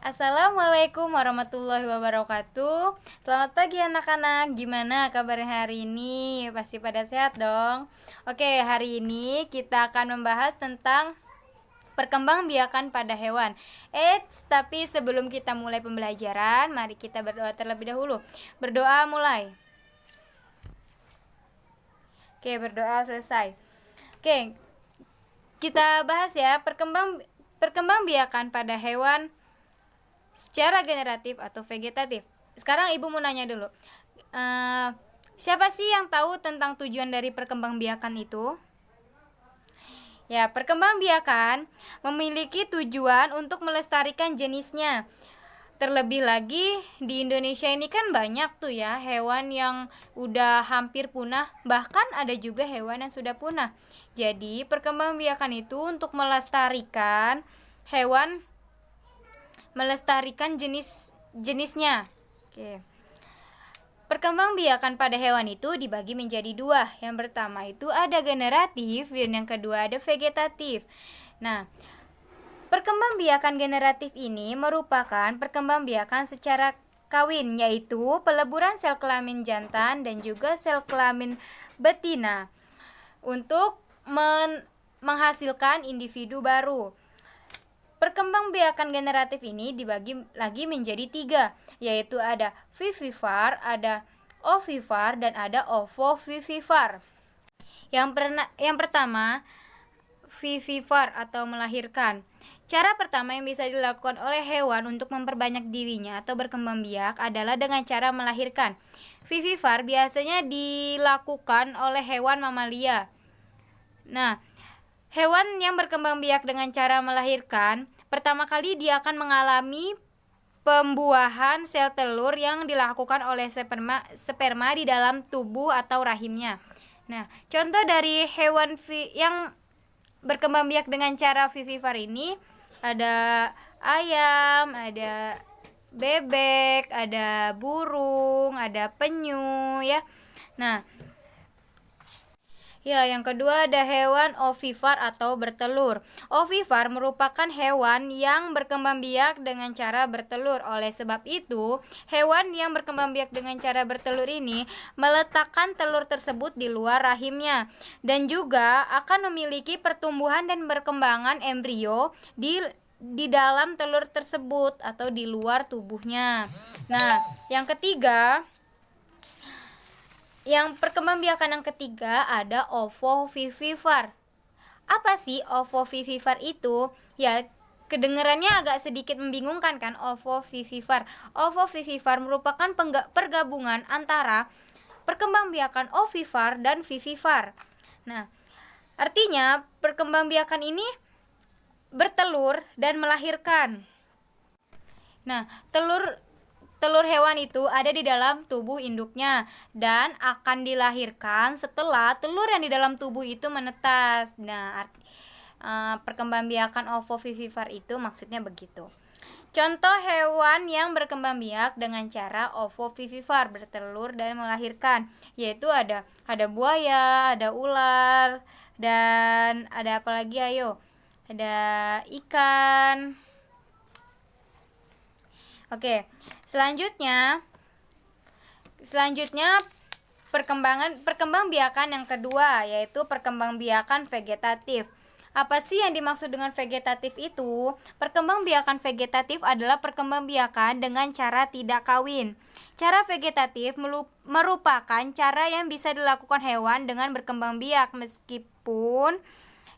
Assalamualaikum warahmatullahi wabarakatuh. Selamat pagi anak-anak. Gimana kabarnya hari ini? Pasti pada sehat dong. Oke, hari ini kita akan membahas tentang perkembangbiakan pada hewan. Tapi sebelum kita mulai pembelajaran, mari kita berdoa terlebih dahulu. Berdoa mulai. Oke, berdoa selesai. Oke, kita bahas ya perkembangbiakan pada hewan secara generatif atau vegetatif. Sekarang ibu mau nanya dulu, siapa sih yang tahu tentang tujuan dari perkembangbiakan itu? Ya, perkembangbiakan memiliki tujuan untuk melestarikan jenisnya. Terlebih lagi di Indonesia ini kan banyak tuh ya hewan yang udah hampir punah, bahkan ada juga hewan yang sudah punah. Jadi perkembangbiakan itu untuk melestarikan hewan, melestarikan jenisnya. Oke. Perkembangbiakan pada hewan itu dibagi menjadi dua. Yang pertama itu ada generatif dan yang kedua ada vegetatif. Nah, perkembangbiakan generatif ini merupakan perkembangbiakan secara kawin, yaitu peleburan sel kelamin jantan dan juga sel kelamin betina untuk menghasilkan individu baru. Perkembangbiakan generatif ini dibagi lagi menjadi tiga, yaitu ada vivipar, ada ovipar, dan ada ovovivipar. Yang pertama, vivipar atau melahirkan. Cara pertama yang bisa dilakukan oleh hewan untuk memperbanyak dirinya atau berkembang biak adalah dengan cara melahirkan. Vivipar biasanya dilakukan oleh hewan mamalia. Nah, hewan yang berkembang biak dengan cara melahirkan, pertama kali dia akan mengalami pembuahan sel telur yang dilakukan oleh sperma di dalam tubuh atau rahimnya. Nah, contoh dari hewan yang berkembang biak dengan cara vivipar ini ada ayam, ada bebek, ada burung, ada penyu ya. Nah, ya, yang kedua ada hewan ovipar atau bertelur. Ovipar merupakan hewan yang berkembang biak dengan cara bertelur. Oleh sebab itu, hewan yang berkembang biak dengan cara bertelur ini meletakkan telur tersebut di luar rahimnya dan juga akan memiliki pertumbuhan dan perkembangan embrio di dalam telur tersebut atau di luar tubuhnya. Nah, yang ketiga, yang perkembangbiakan yang ketiga ada ovovivipar. Apa sih ovovivipar itu? Ya, kedengarannya agak sedikit membingungkan kan ovovivipar. Ovovivipar merupakan pergabungan antara perkembangbiakan ovipar dan vivipar. Nah, artinya perkembangbiakan ini bertelur dan melahirkan. Nah, telur hewan itu ada di dalam tubuh induknya dan akan dilahirkan setelah telur yang di dalam tubuh itu menetas. Nah, perkembangbiakan ovovivipar itu maksudnya begitu. Contoh hewan yang berkembang biak dengan cara ovovivipar, bertelur dan melahirkan, yaitu ada buaya, ada ular, dan ada apa lagi ayo? Ada ikan. Oke, selanjutnya perkembangbiakan yang kedua yaitu perkembangbiakan vegetatif. Apa sih yang dimaksud dengan vegetatif itu? Perkembangbiakan vegetatif adalah perkembangbiakan dengan cara tidak kawin. Cara vegetatif merupakan cara yang bisa dilakukan hewan dengan berkembang biak meskipun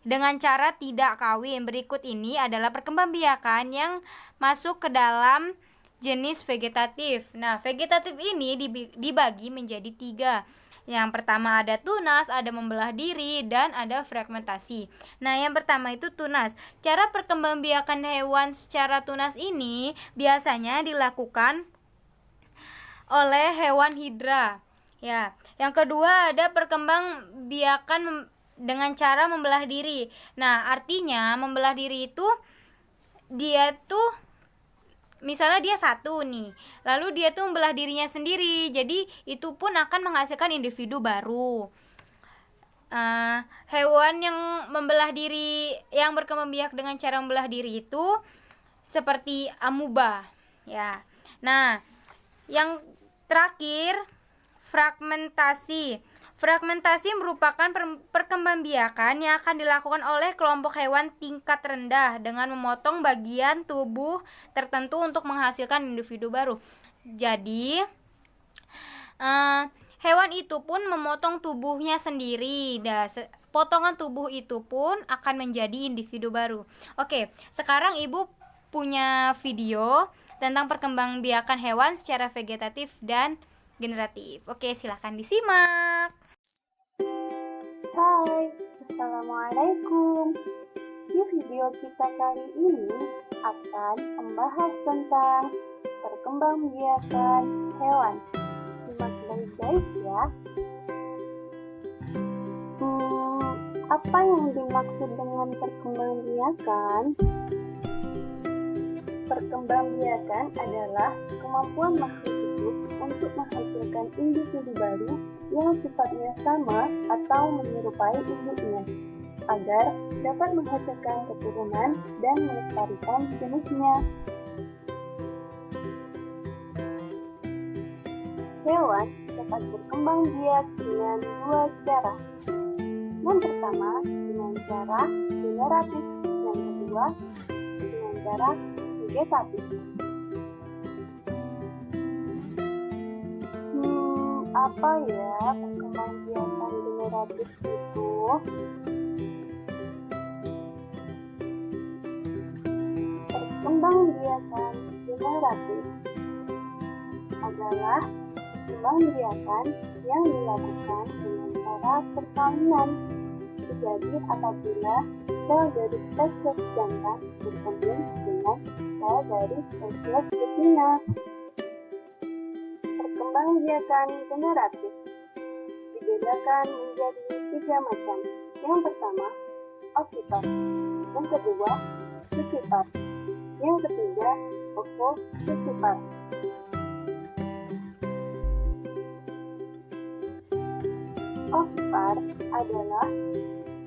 dengan cara tidak kawin. Berikut ini adalah perkembangbiakan yang masuk ke dalam jenis vegetatif. Nah, vegetatif ini dibagi menjadi tiga. Yang pertama ada tunas, ada membelah diri, dan ada fragmentasi. Nah, yang pertama itu tunas. Cara perkembangbiakan hewan secara tunas ini biasanya dilakukan oleh hewan hidra. Ya, yang kedua ada perkembangbiakan dengan cara membelah diri. Nah, artinya membelah diri itu dia tuh misalnya dia satu nih, lalu dia tuh membelah dirinya sendiri, jadi itu pun akan menghasilkan individu baru. Hewan yang membelah diri, yang berkembang biak dengan cara membelah diri itu seperti amuba ya. Nah, yang terakhir fragmentasi. Fragmentasi merupakan perkembangbiakan yang akan dilakukan oleh kelompok hewan tingkat rendah dengan memotong bagian tubuh tertentu untuk menghasilkan individu baru. Jadi hewan itu pun memotong tubuhnya sendiri. Potongan tubuh itu pun akan menjadi individu baru. Oke, sekarang Ibu punya video tentang perkembangbiakan hewan secara vegetatif dan generatif. Oke, silakan disimak. Hai, Assalamualaikum. Di video kita kali ini akan membahas tentang perkembangbiakan hewan. Simak baik-baik ya. Apa yang dimaksud dengan perkembangbiakan? Perkembangbiakan adalah kemampuan makhluk hidup untuk menghasilkan individu baru yang sifatnya sama atau menyerupai induknya, agar dapat menghasilkan keturunan dan melestarikan jenisnya. Hewan dapat berkembang biak dengan dua cara. Yang pertama dengan cara generatif, yang kedua dengan cara vegetatif. Apa ya perkembangbiakan generatif itu? Perkembangbiakan generatif adalah perkembangbiakan yang dilakukan dengan cara perkawinan. Jadi apabila sel dari spesies jantan berkembang dengan sel dari spesies betina. Perkembangbiakan generatif dibedakan menjadi 3 macam. Yang pertama, ovipar. Yang kedua, vivipar. Yang ketiga, ovovivipar. Ovipar adalah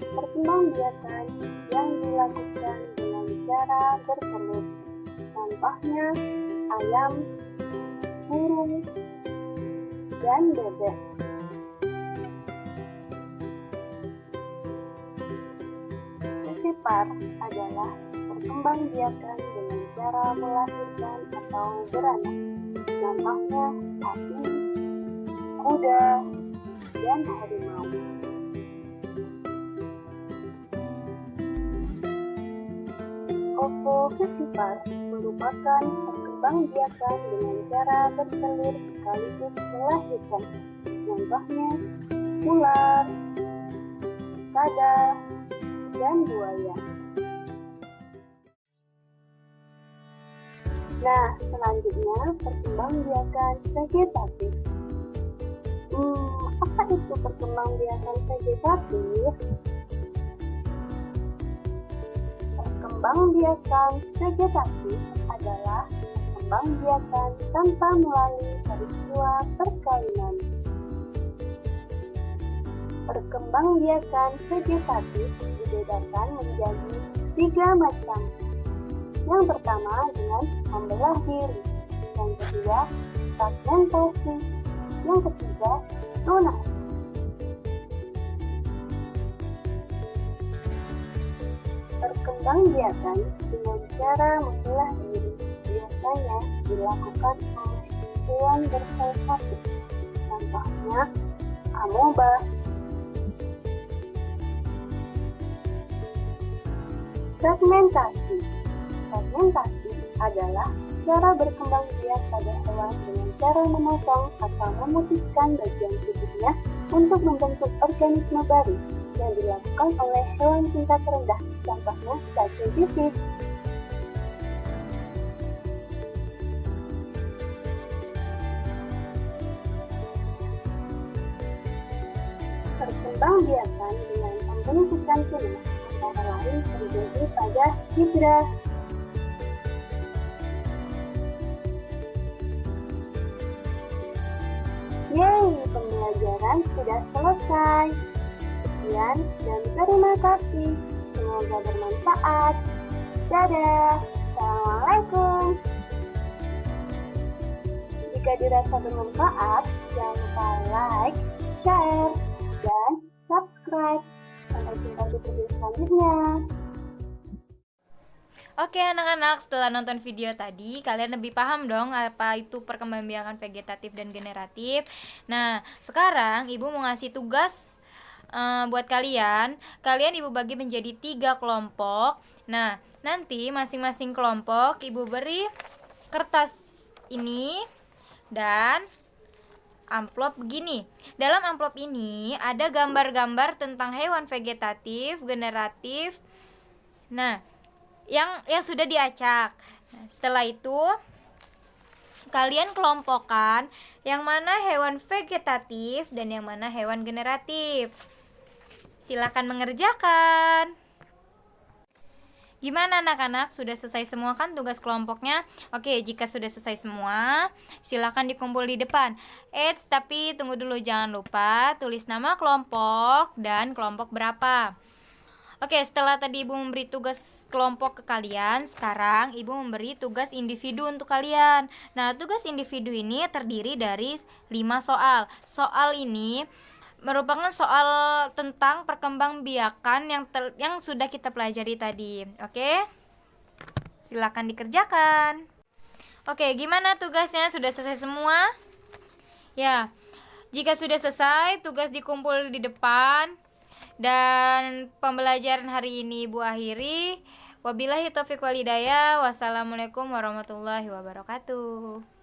perkembangbiakan yang dilakukan dengan cara bertelur. Contohnya ayam, burung, dan bebek. Vivipar adalah perkembangbiakan dengan cara melahirkan atau beranak. Contohnya sapi, kuda, dan harimau. Ovovivipar merupakan perkembangbiakan dengan cara bertelur sekaligus melahirkan. Contohnya ular, kadal, dan buaya. Nah, selanjutnya perkembangbiakan vegetatif. Apa itu perkembangbiakan vegetatif? Perkembangbiakan vegetatif adalah perkembangbiakan tanpa melalui peristiwa perkawinan. Perkembangbiakan vegetatif dibedakan menjadi 3 macam. Yang pertama dengan membelah diri, yang kedua fragmentasi, yang ketiga donasi. Perkembangbiakan dengan cara membelah diri biasanya dilakukan oleh hewan bersel satu. Contohnya amoeba. Fragmentasi. Fragmentasi adalah cara berkembang biak pada hewan dengan cara memotong atau memutuskan bagian tubuhnya untuk membentuk organisme baru yang dilakukan oleh hewan tingkat rendah, contohnya cacing pipis. Perkembangbiakan dengan pembentukan tunas antara lain terjadi pada hidra. Yeay, pembelajaran sudah selesai. Sekian dan terima kasih. Semoga bermanfaat. Dadah. Assalamualaikum. Jika dirasa bermanfaat, jangan lupa like, share, dan subscribe. Sampai jumpa di video selanjutnya. Oke anak-anak, setelah nonton video tadi, kalian lebih paham dong apa itu perkembangbiakan vegetatif dan generatif. Nah, sekarang Ibu mau ngasih tugas buat kalian. Kalian Ibu bagi menjadi 3 kelompok. Nah, nanti masing-masing kelompok Ibu beri kertas ini dan amplop begini. Dalam amplop ini ada gambar-gambar tentang hewan vegetatif, generatif. Nah, yang sudah diacak. Nah, setelah itu kalian kelompokkan yang mana hewan vegetatif dan yang mana hewan generatif. Silakan mengerjakan. Gimana anak-anak? Sudah selesai semua kan tugas kelompoknya? Oke, jika sudah selesai semua, silakan dikumpul di depan. Tapi tunggu dulu, jangan lupa tulis nama kelompok dan kelompok berapa. Oke, setelah tadi Ibu memberi tugas kelompok ke kalian, sekarang Ibu memberi tugas individu untuk kalian. Nah, tugas individu ini terdiri dari 5 soal. Soal ini merupakan soal tentang perkembangbiakan yang sudah kita pelajari tadi. Oke? Silakan dikerjakan. Oke, gimana tugasnya? Sudah selesai semua? Ya. Jika sudah selesai, tugas dikumpul di depan. Dan pembelajaran hari ini Ibu akhiri. Wabillahi taufiq wal hidayah. Wassalamualaikum warahmatullahi wabarakatuh.